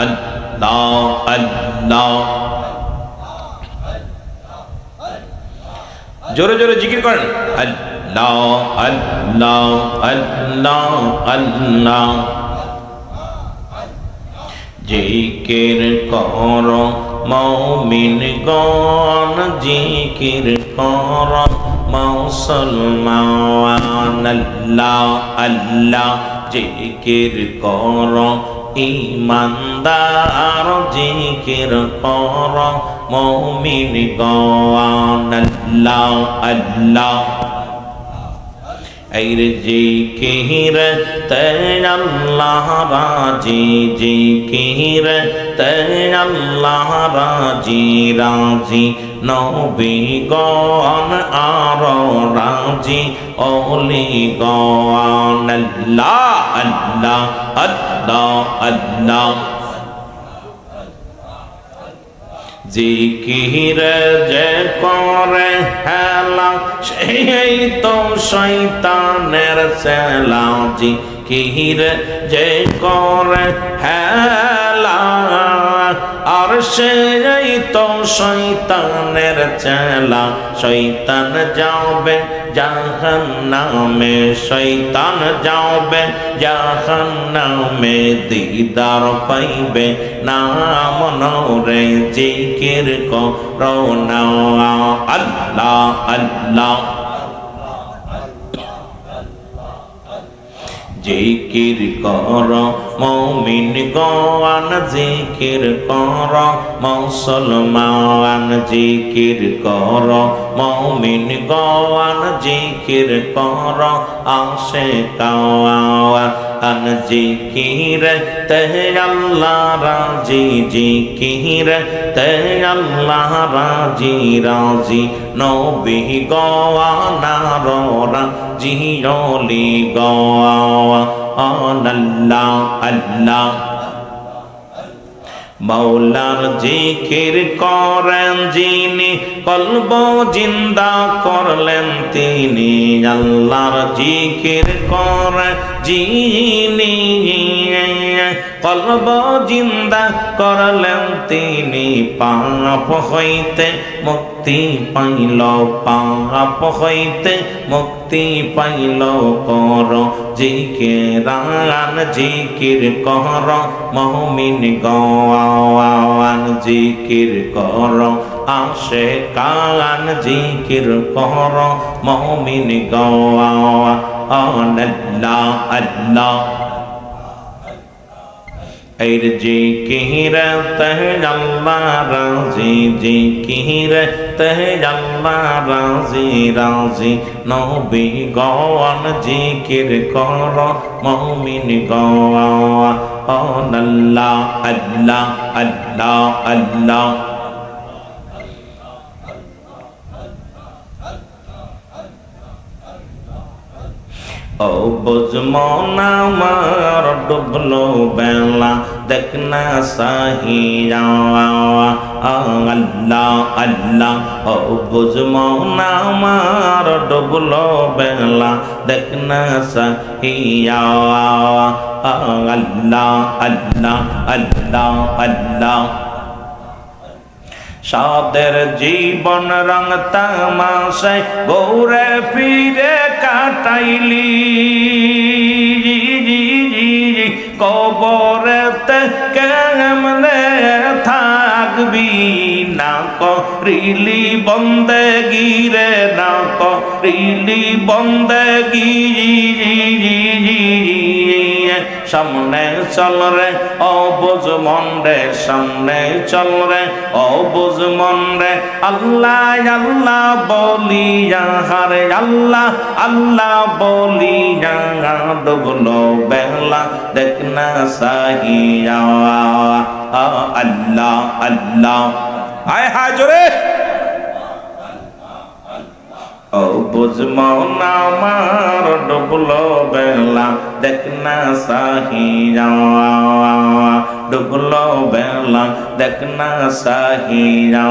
আল্লাহ আল্লাহ। জোরে জোরে জিকির করেন আল্লাহ আল্লাহ আল্লাহ আল্লাহ। জিকির কর মুমিনগণ, জিকির কর মুসলমান। আল্লাহ আল্লাহ জিকির কর ঈমানদার, জিকির কর মুমিনগণ। আল্লাহ আল্লাহ। ऐर जिकिर ते अल्लाह राजी, जिकिर ते अल्लाह राजी राजी। नबीगण आरो राजी, औलिगण। अल्लाह अल्लाह अल्लाह अल्लाह। জিকির যে করে হেলা, সেই তো শয়তানের চেলা। জিকির যে করে হেলা, আর সেই তো শয়তানের চেলা। শয়তান যাবে জাহান্নামে, শয়তান যাবে জাহান্নামে। দিদার পাইবে না মনরে, জিকির করো না। আল্লাহ আল্লাহ। জিকির কর মুমিনগণ, জিকির কর মুসলমান। জিকির কর মুমিনগণ, জিকির কর আশিকাওয়ান। জিকির তে আল্লাহ রাজি, জিকির তে আল্লাহ রাজি রাজি। নবীগণ আরো রাজি, অলিগণ। আল্লাহ আল্লাহ। মৌলার জিকির করেন যিনি, কলব জিন্দা করলেন তিনি। আল্লাহর জিকির করেন যিনি, কলব জিন্দা করলেন তিনি। পাপ হইতে মুক্তি পাইল, পাপ হইতে মুক্তি পাইল। কর জিকিরান, জিকির কর মুমিনগণ। জিকির কর আশিকান, জিকির কর মুমিনগণ। আল্লাহ আল্লাহ। ऐर जिकिर तह अल्लाह राजी, जिकिर तह अल्लाह राजी राजी। नबीगण जिकिर कर मुमिनगण। अल्लाह अल्लाह अल्लाह अल्लाह। ও বুঝমন আমার ডুবলো বেলা, দেখনা সাহিয়া। আল্লাহ আল্লাহ। ও বুঝমন আমার ডুবলো বেলা, দেখনা সাহিয়া। আল্লাহ আল্লাহ আল্লাহ আল্লাহ। সাদের জীবন রং তামাশায় ঘুরে ফিরে কাটাইলি, কবরেতে কেমনে থাকবি। না করিলি বন্দেগি রে, না করিলি বন্দেগি। সামনে চল রে অবুঝ মন রে, সামনে চল রে অবুঝ মন রে। আল্লাহ আল্লাহ বলিয়া হারে, আল্লাহ আল্লাহ বলিয়া। ডুবলো বেলা, দেখনা সাহিয়া। আল্লাহ আল্লাহ। হায় হায় জোরে। ও বুঝমন আমার ডুবলো বেলা, দেখনা সাহিয়া। ডুবলো বেলা, দেখনা সাহিয়া।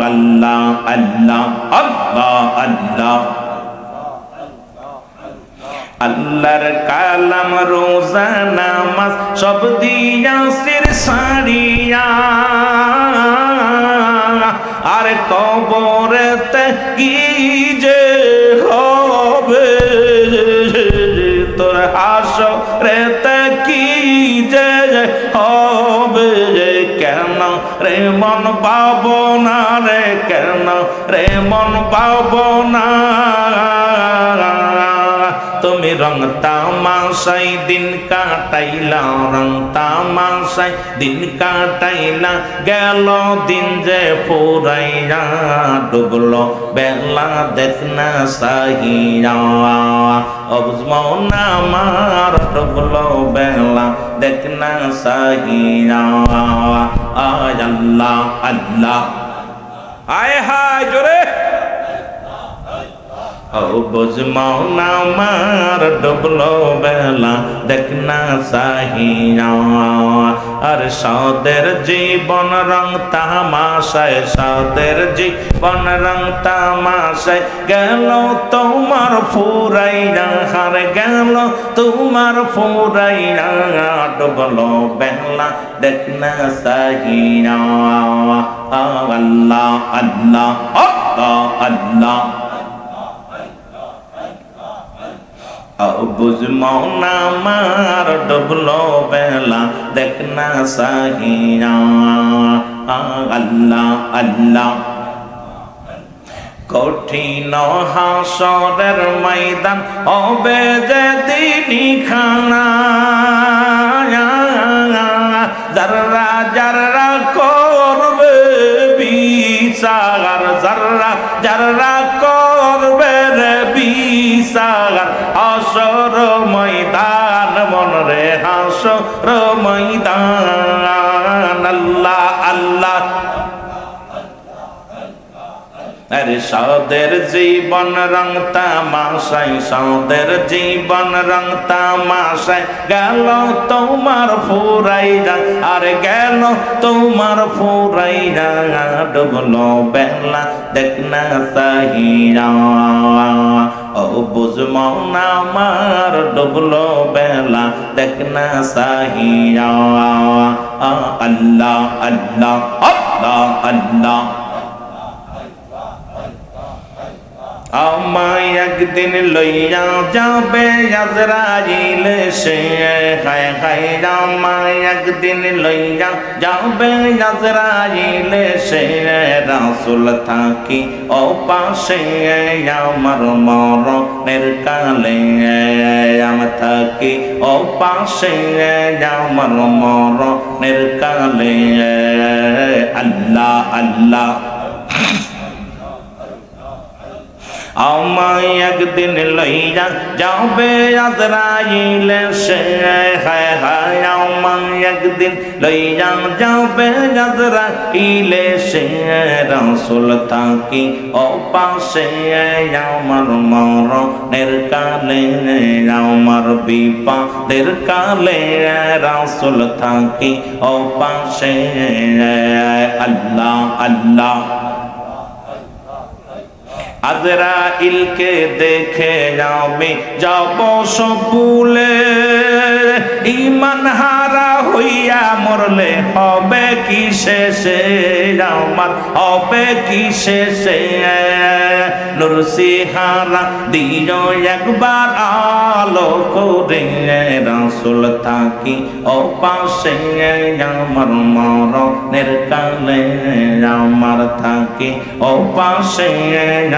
আল্লাহ আল্লাহ আল্লাহ আল্লাহ। আল্লাহর কালাম রোজা নামাজ সব দিয়া সির সারিয়া আর কবরেতে কি যে হবে তোর হাসরেতে কি যে হবে কেন রে মন পাবো না রে কেন রে মন পাবো না তুমি রং তামাশাই দিন কাটাইলা রং তামাশাই দিন কাটাইলা গেল দিন যে পুরাইয়া ডুবলো বেলা দেখনা সাহিয়া অবজমন আমার ডুবলো বেলা দেখনা সাহিয়া আয় আল্লাহ আল্লাহ আয় হায় জোরে বুঝমন আমার ডুবলো বেলা দেখনা সাহিয়া আর সাদের জীবন রং তামাশায় সাদের জীবন রং তামাশায় গেল তোমার ফুরাইয়া হার গেল তোমার ফুরাইয়া ডুবলো বেলা দেখনা সাহিয়া আল্লাহ আল্লাহ আল্লাহ আল্লাহ বুঝমন আমার ডুবলো বেলা দেখনা সাহিয়া আল্লাহ আল্লাহ কঠিন হাসরের ময়দান হবে যেদিনই খানা যারা যারা করবে বিচার যারা যারা করবে রে বিচার হাসর ময়দান মন রে হাসর ময়দান আল্লাহ আল্লাহ আরে সাদের জীবন রং তামাশায় সাদের জীবন রং তামাশায় গেল তোমার ফুরাইয়া আর গেল তোমার ফুরাইয়া ডুবলো বেলা দেখনা সাহিয়া ও বুঝমন আমার ডুবলো বেলা দেখনা সাহিয়া আল্লাহ আল্লাহ আল্লাহ আল্লাহ আমায় একদিন লইয়া যাবে আজরাইল সে হায় হায় আমায় একদিন লইয়া যাবে আজরাইল সে রাসূল থাকি ও পাশে আমার মরণের কালে আমি থাকি ও পাশে আমার মরণের কালে আল্লাহ আল্লাহ আমায় একদিন লইয়া যাবে আজরাইল সে হায় হায় আমায় একদিন লইয়া যাবে আজরাইল সে রাসূল থাকি ও পাশে আমার মরণের কালে আমার বিপদের কালে রাসূল থাকি ও পাশে আল্লাহ আল্লাহ আজরাইলকে দেখে আমি যাব সবুলে ঈমান হারা হইয়া মরলে হবে কি শেষে আমার হবে কি শেষে নুরসি হারা দিও একবার আলো করে রাসূল থাকি ও পাশে আমার মরণের কালে আমার থাকি ও পাশে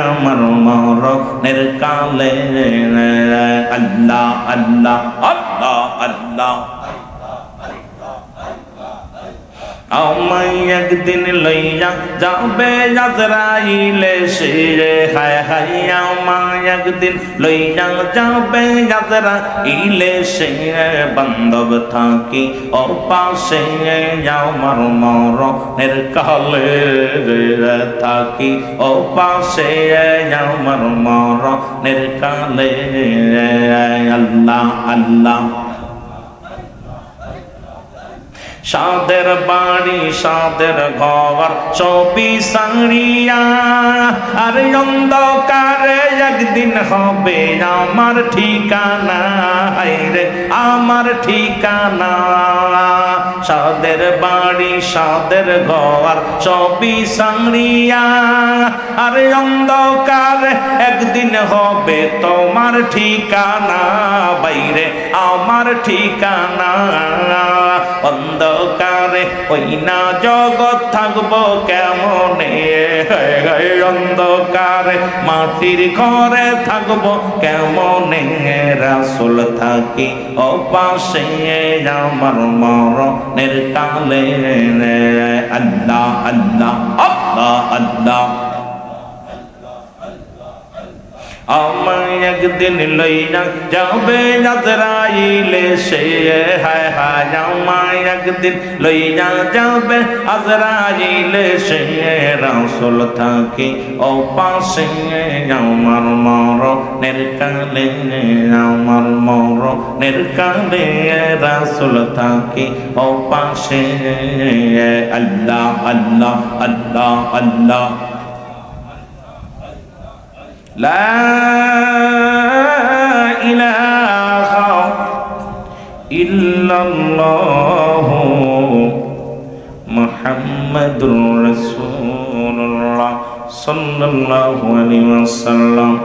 আমার মরণের কালে আল্লাহ আল্লাহ আল্লাহ আল্লাহ আমায় একদিন লইয়া যাবে আজরাইল সে হায় হায় আমায় একদিন লইয়া যাবে আজরাইল সে বান্ধব থাকি ও পাশে আমার মরণের কালে থাকি ও পাশে আমার মরণের কালে আল্লাহ আল্লাহ সাদের বাড়ি সাদের ঘর ছবি সারিয়া আর অন্ধকারে একদিন হবে আমার ঠিকানা রে আমার ঠিকানা সাদের বাড়ি সাদের ঘর ছবি সারিয়া আর অন্ধকারে একদিন হবে তোমার ঠিকানা বাইরে আমার ঠিকানা অন্ধকারে ওই না জগৎ থাকবো কেমনে অন্ধকারে মাটির ঘরে থাকবো কেমনে রাসূল থাকি অপাশে আমার মরণের কালে আল্লাহ আল্লাহ আল্লাহ আল্লাহ আমায় একদিন লইয়া যাবে আজরাইলে সে হায় হায় আমায় একদিন লইয়া যাবে আজরাইলে সে রাসূল থাকি ওপাশে আমার মরণের কালে আমার মরণের কালে রাসূল থাকি ওপাশে আল্লাহ আল্লাহ আল্লাহ আল্লাহ لا إله إلا الله محمد رسول الله صلى الله عليه وسلم